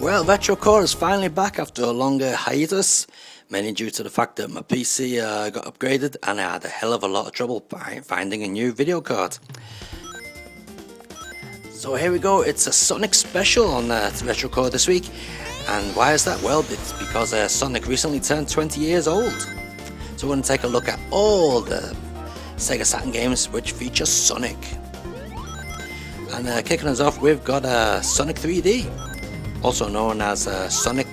Well, RetroCore is finally back after a longer hiatus, mainly due to the fact that my PC got upgraded and I had a hell of a lot of trouble finding a new video card. So here we go, it's a Sonic special on RetroCore this week. And why is that? Well, it's because Sonic recently turned 20 years old. So we're going to take a look at all the Sega Saturn games which feature Sonic. And kicking us off, we've got Sonic 3D, also known as Sonic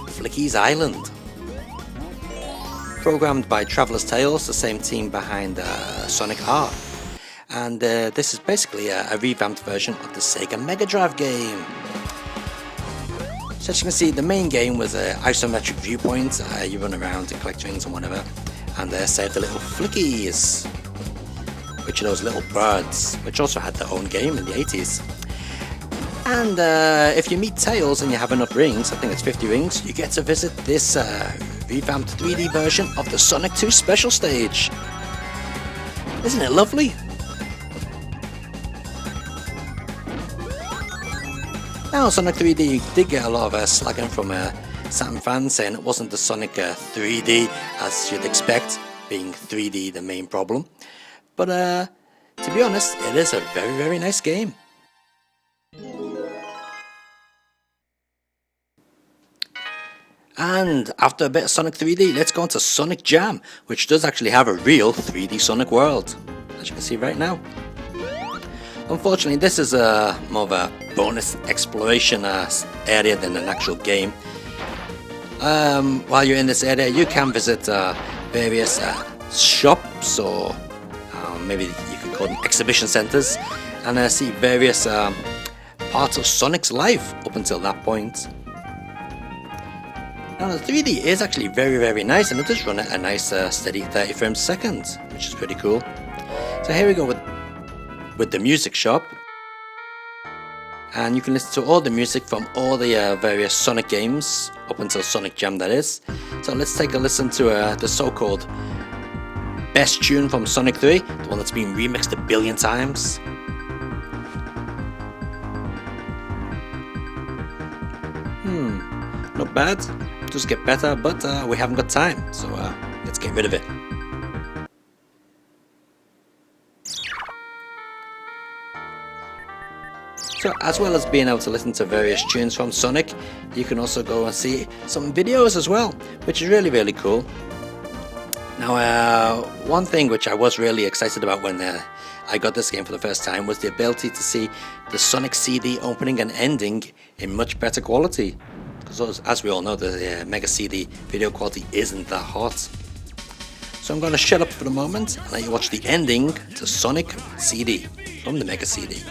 Flicky's Island. Programmed by Traveller's Tales, the same team behind Sonic R. And this is basically a revamped version of the Sega Mega Drive game. So as you can see, the main game was isometric viewpoint. You run around to collect rings and whatever, and save the little flickies, which are those little birds, which also had their own game in the 80s. And if you meet Tails and you have enough rings, I think it's 50 rings, you get to visit this revamped 3D version of the Sonic 2 special stage. Isn't it lovely? Now, Sonic 3D did get a lot of slagging from Saturn fans, saying it wasn't the Sonic 3D as you'd expect, being 3D the main problem. But to be honest, it is a very, very nice game. And after a bit of Sonic 3D, let's go on to Sonic Jam, which does actually have a real 3D Sonic world, as you can see right now. Unfortunately, this is more of a bonus exploration area than an actual game. While you're in this area, you can visit various shops, or maybe you could call them exhibition centers, and see various parts of Sonic's life up until that point. Now, the 3D is actually very, very nice, and it does run at a nice steady 30 frames a second, which is pretty cool. So here we go with the music shop, and you can listen to all the music from all the various Sonic games up until Sonic Jam, that is. So let's take a listen to the so-called best tune from Sonic 3, the one that's been remixed a billion times. Not bad, just get better, but we haven't got time, so let's get rid of it. So as well as being able to listen to various tunes from Sonic, you can also go and see some videos as well, which is really, really cool. Now, one thing which I was really excited about when I got this game for the first time was the ability to see the Sonic CD opening and ending in much better quality. Because as we all know, the Mega CD video quality isn't that hot. So I'm going to shut up for the moment and let you watch the ending to Sonic CD from the Mega CD.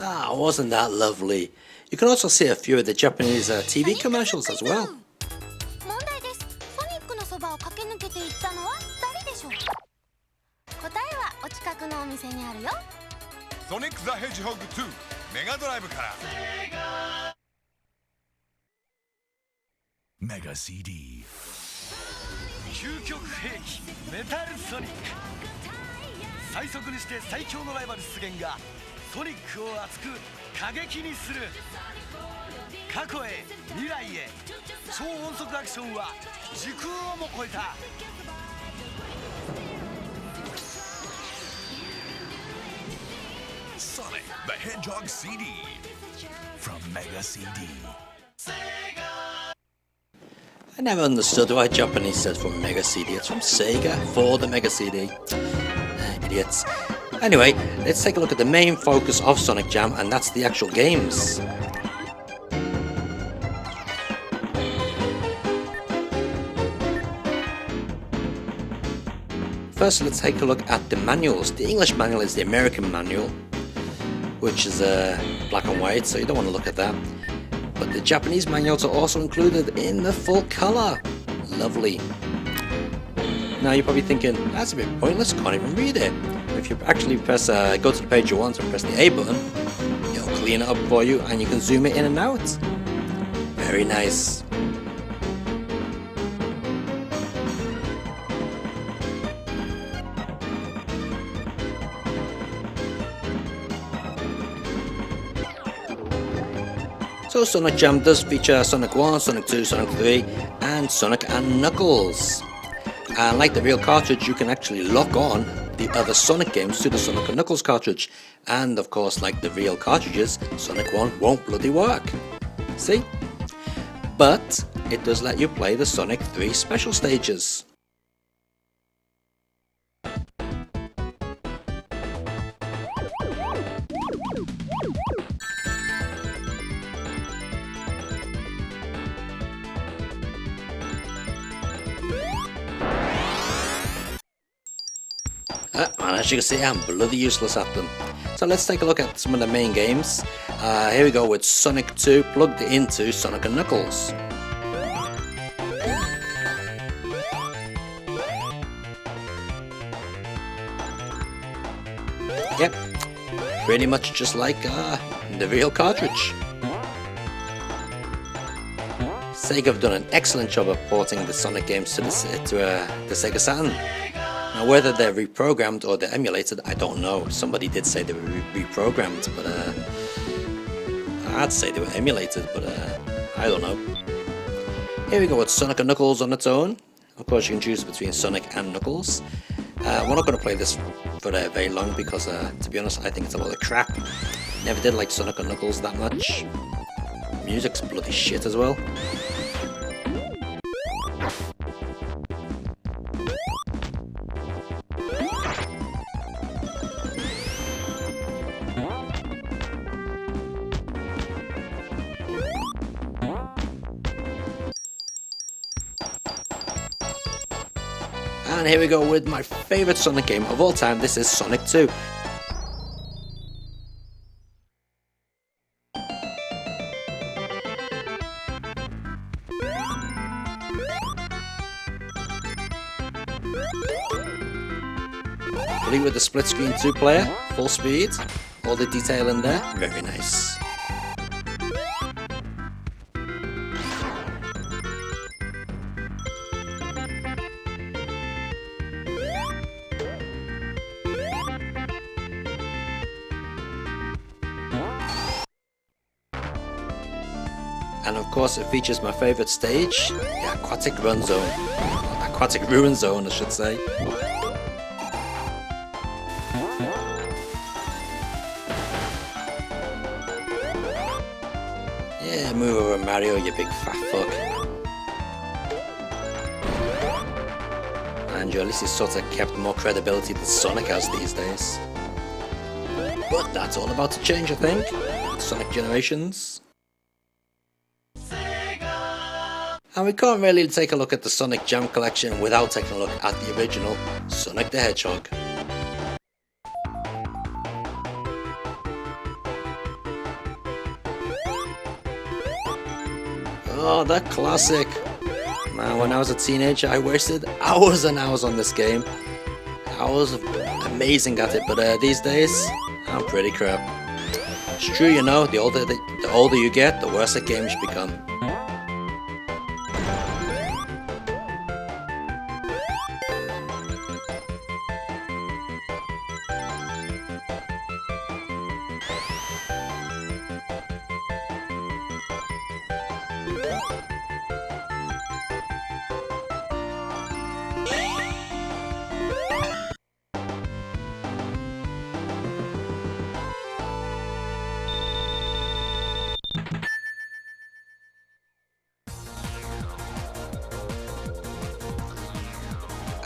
Ah, wasn't that lovely? You can also see a few of the Japanese TV commercials as well. 問題です。ソニックのそばを駆け抜けていったのは誰でしょう？答えはお近くのお店にあるよ。ソニック・ザ・ヘッジホッグ2メガドライブから。Mega CD 究極兵器メタルソニック、最速にして最強のライバル出現がソニックを熱く過激にする。過去へ未来へ、超音速アクションは時空をも超えた。Sonic the Hedgehog CD from Mega CD. I never understood why Japanese said from Mega CD. It's from Sega for the Mega CD. Idiots. Anyway, let's take a look at the main focus of Sonic Jam, and that's the actual games. First, let's take a look at the manuals. The English manual is the American manual, which is black and white, so you don't want to look at that. But the Japanese manuals are also included in the full colour. Lovely. Now you're probably thinking, that's a bit pointless, can't even read it. If you actually press, go to the page you want and press the A button, it'll clean it up for you and you can zoom it in and out. Very nice. So Sonic Jam does feature Sonic 1, Sonic 2, Sonic 3 and Sonic and Knuckles. And like the real cartridge, you can actually lock on the other Sonic games to the Sonic and Knuckles cartridge. And of course, like the real cartridges, Sonic 1 won't bloody work. See? But it does let you play the Sonic 3 special stages. And as you can see, I'm bloody useless at them. So let's take a look at some of the main games. Here we go with Sonic 2 plugged into Sonic and Knuckles. Yep, pretty much just like the real cartridge. Sega have done an excellent job of porting the Sonic games to the Sega Saturn. Now whether they're reprogrammed or they're emulated, I don't know. Somebody did say they were reprogrammed, but I'd say they were emulated, but I don't know. Here we go with Sonic and Knuckles on its own. Of course you can choose between Sonic and Knuckles. We're not going to play this for very long because, to be honest, I think it's a lot of crap. Never did like Sonic and Knuckles that much. Music's bloody shit as well. And here we go with my favourite Sonic game of all time. This is Sonic 2. Complete with the split screen 2-player, full speed, all the detail in there, very nice. And of course it features my favourite stage, the Aquatic Run Zone. Aquatic Ruin Zone, I should say. Yeah, move over Mario, you big fat fuck. And at least he's sort of kept more credibility than Sonic has these days. But that's all about to change, I think. Sonic Generations. And we can't really take a look at the Sonic Jam collection without taking a look at the original Sonic the Hedgehog. Oh, that classic! Man, when I was a teenager, I wasted hours and hours on this game. I was amazing at it, but these days, I'm pretty crap. It's true, you know, the older you get, the worse at games become.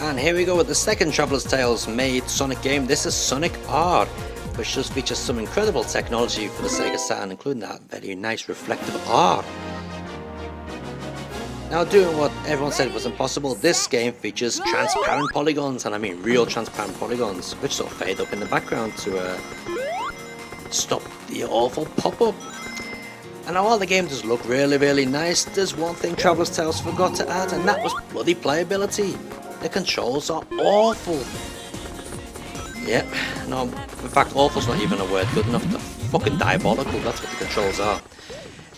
And here we go with the second Traveller's Tales made Sonic game. This is Sonic R, which does feature some incredible technology for the Sega Saturn, including that very nice reflective R. Now, doing what everyone said was impossible, this game features transparent polygons, and I mean real transparent polygons, which sort of fade up in the background to stop the awful pop-up. And while the game does look really nice, there's one thing Traveller's Tales forgot to add, and that was bloody playability. The controls are awful. Yep, no, in fact awful's not even a word good enough. They're fucking diabolical, that's what the controls are.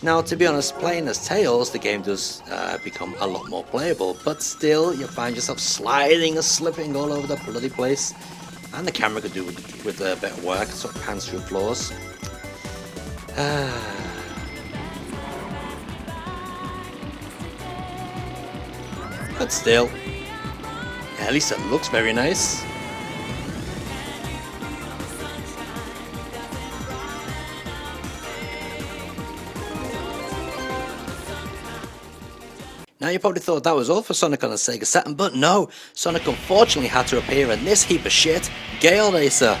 Now, to be honest, playing as Tails, the game does become a lot more playable, but still, you find yourself sliding and slipping all over the bloody place. And the camera could do with a bit of work, sort of pans through floors. But still, at least it looks very nice. Now you probably thought that was all for Sonic on the Sega Saturn, but no, Sonic unfortunately had to appear in this heap of shit, Gale Racer.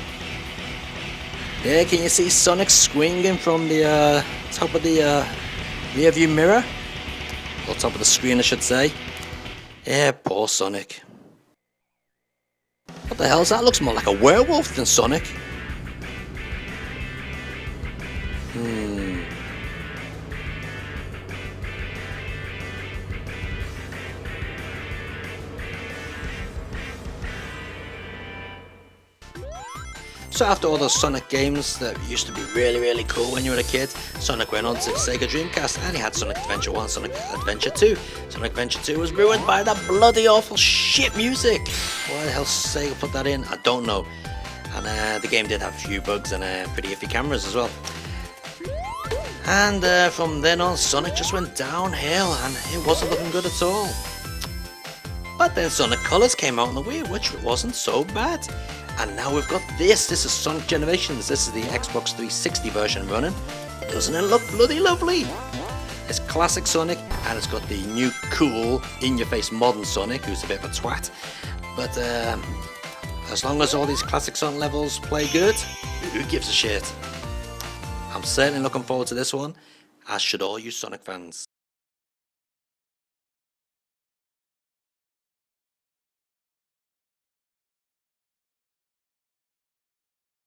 There, can you see Sonic swinging from the top of the rear view mirror? Or top of the screen I should say. Yeah, poor Sonic. What the hell is that? Looks more like a werewolf than Sonic. So after all those Sonic games that used to be really cool when you were a kid, Sonic went on to the Sega Dreamcast and he had Sonic Adventure 1, Sonic Adventure 2. Sonic Adventure 2 was ruined by that bloody awful shit music. Why the hell Sega put that in? I don't know. And the game did have a few bugs and pretty iffy cameras as well. And from then on, Sonic just went downhill and it wasn't looking good at all. But then Sonic Colors came out on the Wii, which wasn't so bad. And now we've got this. This is Sonic Generations. This is the Xbox 360 version running. Doesn't it look bloody lovely? It's classic Sonic, and it's got the new cool, in-your-face modern Sonic, who's a bit of a twat. But as long as all these classic Sonic levels play good, who gives a shit? I'm certainly looking forward to this one, as should all you Sonic fans.